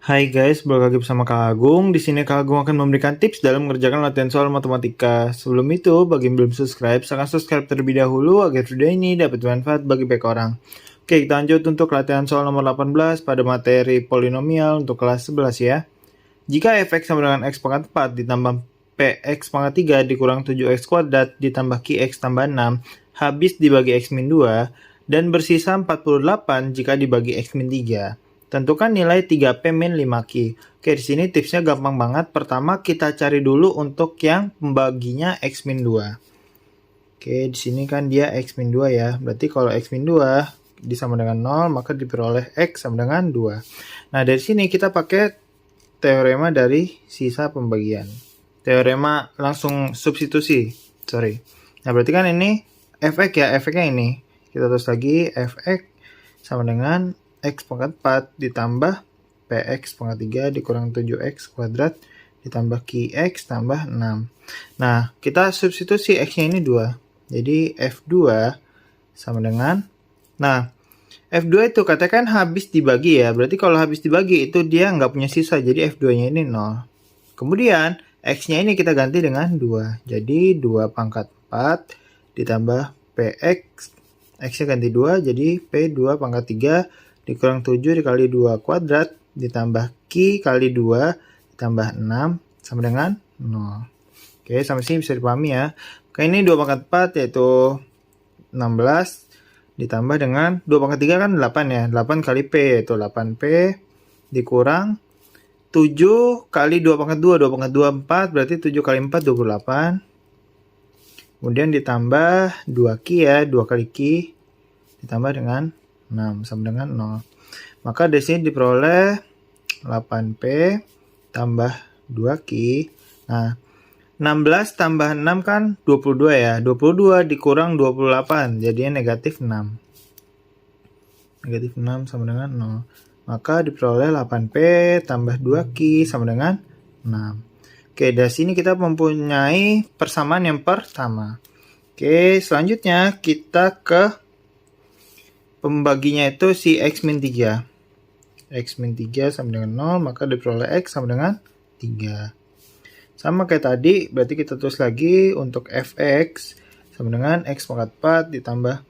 Hai guys, balik lagi bersama Kak Agung. Di sini Kak Agung akan memberikan tips dalam mengerjakan latihan soal matematika. Sebelum itu, bagi yang belum subscribe, silahkan subscribe terlebih dahulu agar video ini dapat bermanfaat bagi banyak orang. Oke, kita lanjut untuk latihan soal nomor 18 pada materi polinomial untuk kelas 11 ya. Jika fx sama dengan x pangkat 4 ditambah px pangkat 3 dikurang 7x kuadrat ditambah qx tambah 6 habis dibagi x min 2 dan bersisa 48 jika dibagi x min 3. Tentukan nilai 3P min 5Q. Oke, di sini tipsnya gampang banget. Pertama, kita cari dulu untuk yang pembaginya X min 2. Oke, di sini kan dia X min 2 ya. Berarti kalau X min 2 disama dengan 0, maka diperoleh X sama dengan 2. Nah, dari sini kita pakai teorema dari sisa pembagian. Teorema langsung substitusi. Nah, berarti kan ini Fx ya, Fx-nya ini. Kita tulis lagi, Fx sama dengan X pangkat 4 ditambah Px pangkat 3 dikurang 7x kuadrat ditambah Qx tambah 6. Nah, kita substitusi X-nya ini 2. Jadi F2 sama dengan, nah, F2 itu katakan habis dibagi ya. Berarti kalau habis dibagi itu dia nggak punya sisa. Jadi F2-nya ini 0. Kemudian X-nya ini kita ganti dengan 2. Jadi 2 pangkat 4 ditambah Px. X-nya ganti 2. Jadi P2 pangkat 3 dikurang 7 dikali 2 kuadrat ditambah Q kali 2 ditambah 6 sama dengan 0. Oke, sampai sini bisa dipahami ya. Oke, ini 2 pangkat 4 yaitu 16 ditambah dengan 2 pangkat 3 kan 8 ya. 8 kali P yaitu 8P dikurang 7 kali 2 pangkat 2. 2 pangkat 2 4 berarti 7 kali 4 28. Kemudian ditambah 2Q ya. 2 kali Q ditambah dengan 6 sama dengan 0. Maka dari sini diperoleh 8P tambah 2Q. Nah, 16 tambah 6 kan 22 ya. 22 dikurang 28 jadinya negatif 6. Negatif 6 sama dengan 0. Maka diperoleh 8P tambah 2Q sama dengan 6. Oke, dari sini kita mempunyai persamaan yang pertama. Oke, selanjutnya kita ke pembaginya itu si X min 3. X min 3 sama dengan 0, maka diperoleh X sama dengan 3. Sama kayak tadi, berarti kita tulis lagi untuk Fx sama dengan X pangkat 4 ditambah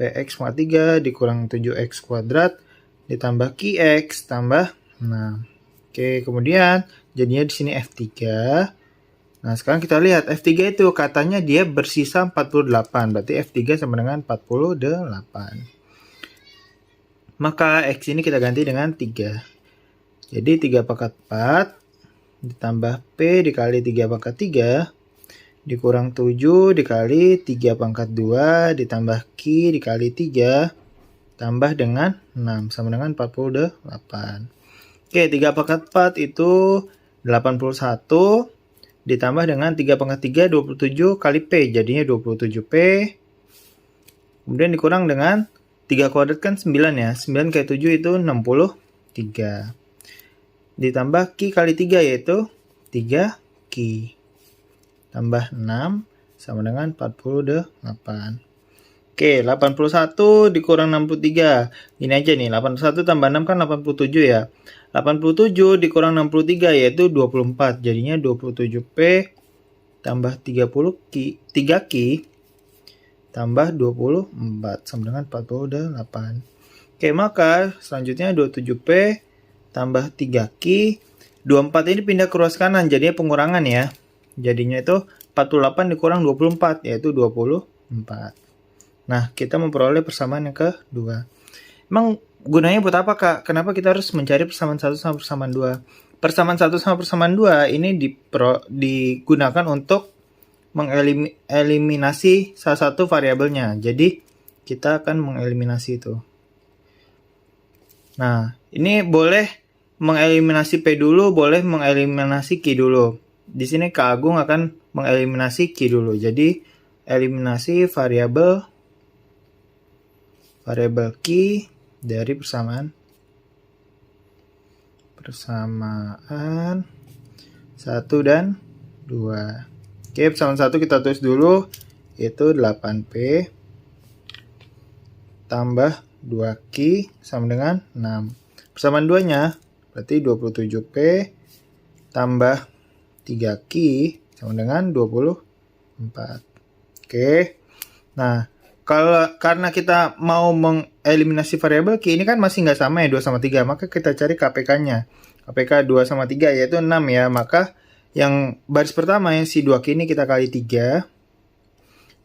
Px pangkat 3 dikurang 7x kuadrat ditambah Qx tambah 6. Oke, kemudian jadinya di sini F3. Nah, sekarang kita lihat F3 itu katanya dia bersisa 48, berarti F3 sama dengan 48. Maka X ini kita ganti dengan 3. Jadi 3 pangkat 4 ditambah P dikali 3 pangkat 3 dikurang 7 dikali 3 pangkat 2 ditambah Q dikali 3 tambah dengan 6 sama dengan 48. Oke, 3 pangkat 4 itu 81 ditambah dengan 3 pangkat 3 27 kali P jadinya 27P. Kemudian dikurang dengan 3 kuadrat kan 9 ya. 9 kali 7 itu 63. Ditambah Q kali 3 yaitu 3Q. Tambah 6 sama dengan 48. Oke, 81 dikurang 63. Ini aja nih, 81 tambah 6 kan 87 ya. 87 dikurang 63 yaitu 24. Jadinya 27P tambah 30Q, 3Q tambah 24 sama dengan 48. Oke, maka selanjutnya 27P tambah 3Q. 24 ini pindah ke ruas kanan, jadinya pengurangan ya. Jadinya itu 48 dikurang 24, yaitu 24. Nah, kita memperoleh persamaan yang kedua. Emang gunanya buat apa, Kak? Kenapa kita harus mencari persamaan 1 sama persamaan 2? Persamaan 1 sama persamaan 2 ini digunakan untuk mengeliminasi salah satu variabelnya. Jadi kita akan mengeliminasi itu. Nah, ini boleh mengeliminasi P dulu, boleh mengeliminasi Q dulu. Di sini Kak Agung akan mengeliminasi Q dulu. Jadi eliminasi variabel Q dari persamaan 1 dan 2. Oke, persamaan 1 kita tulis dulu, itu 8P tambah 2Q sama dengan 6. Persamaan 2-nya Berarti 27P tambah 3Q sama dengan 24. Oke. Nah, karena kita mau mengeliminasi variabel Q ini kan masih nggak sama ya 2 sama 3, maka kita cari KPK-nya. KPK 2 sama 3 yaitu 6 ya, maka yang baris pertama yang si 2Q ini kita kali 3,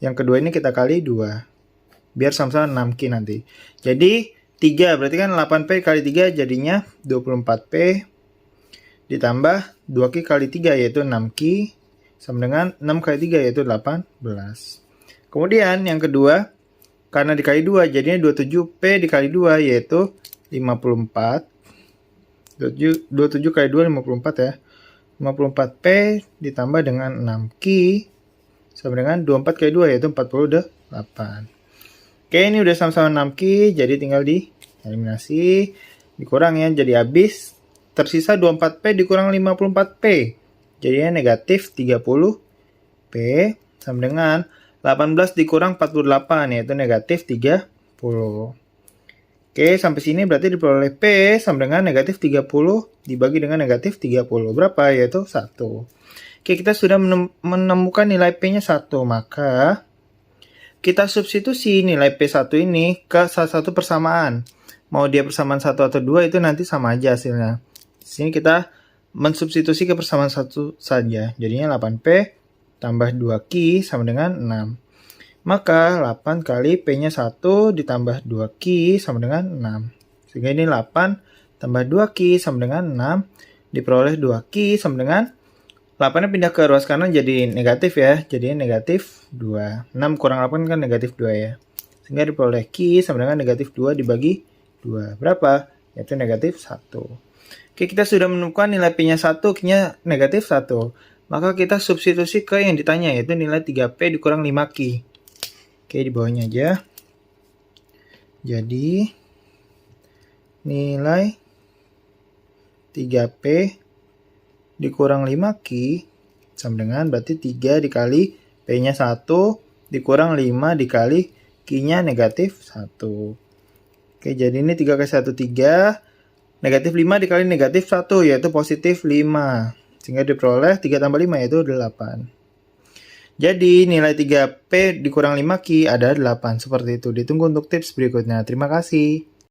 yang kedua ini kita kali 2. Biar sama-sama 6Q nanti. Jadi 3 berarti kan 8P kali 3 jadinya 24P ditambah 2Q kali 3 yaitu 6Q sama dengan 6 kali 3 yaitu 18. Kemudian yang kedua, karena dikali 2 jadinya 27P dikali 2 yaitu 54. 27 kali 2 54 ya. 54P ditambah dengan 6Q sama dengan 24 kali 2 yaitu 48. Oke, ini udah sama-sama 6Q, jadi tinggal dieliminasi, dikurang ya, jadi habis tersisa 24P dikurang 54P. Jadinya negatif 30P sama dengan 18 dikurang 48 yaitu negatif 30. Oke, sampai sini berarti diperoleh P sama dengan negatif 30 dibagi dengan negatif 30. Berapa? Yaitu 1. Oke, kita sudah menemukan nilai P-nya 1, maka kita substitusi nilai P1 ini ke salah satu persamaan. Mau dia persamaan 1 atau 2 itu nanti sama aja hasilnya. Di sini kita mensubstitusi ke persamaan 1 saja. Jadinya 8P tambah 2Q sama dengan 6. Maka 8 kali P-nya 1 ditambah 2Q sama dengan 6. Sehingga ini 8 tambah 2Q sama dengan 6. Diperoleh 2Q sama dengan 8-nya pindah ke ruas kanan jadi negatif ya. Jadinya negatif 2. 6 kurang 8 kan negatif 2 ya. Sehingga diperoleh Q sama dengan negatif 2 dibagi 2. Berapa? Yaitu negatif 1. Oke, kita sudah menemukan nilai P-nya 1, Q-nya negatif 1. Maka kita substitusi ke yang ditanya, yaitu nilai 3P dikurang 5Q. Oke, di bawahnya aja. Jadi, nilai 3P dikurang 5Q sama dengan berarti 3 dikali P-nya 1 dikurang 5 dikali Q-nya negatif 1. Oke, jadi ini 3 kali 1, 3. Negatif 5 dikali negatif 1 yaitu positif 5. Sehingga diperoleh 3 tambah 5 yaitu 8. Jadi nilai 3P dikurang 5Q ada 8. Seperti itu. Ditunggu untuk tips berikutnya. Terima kasih.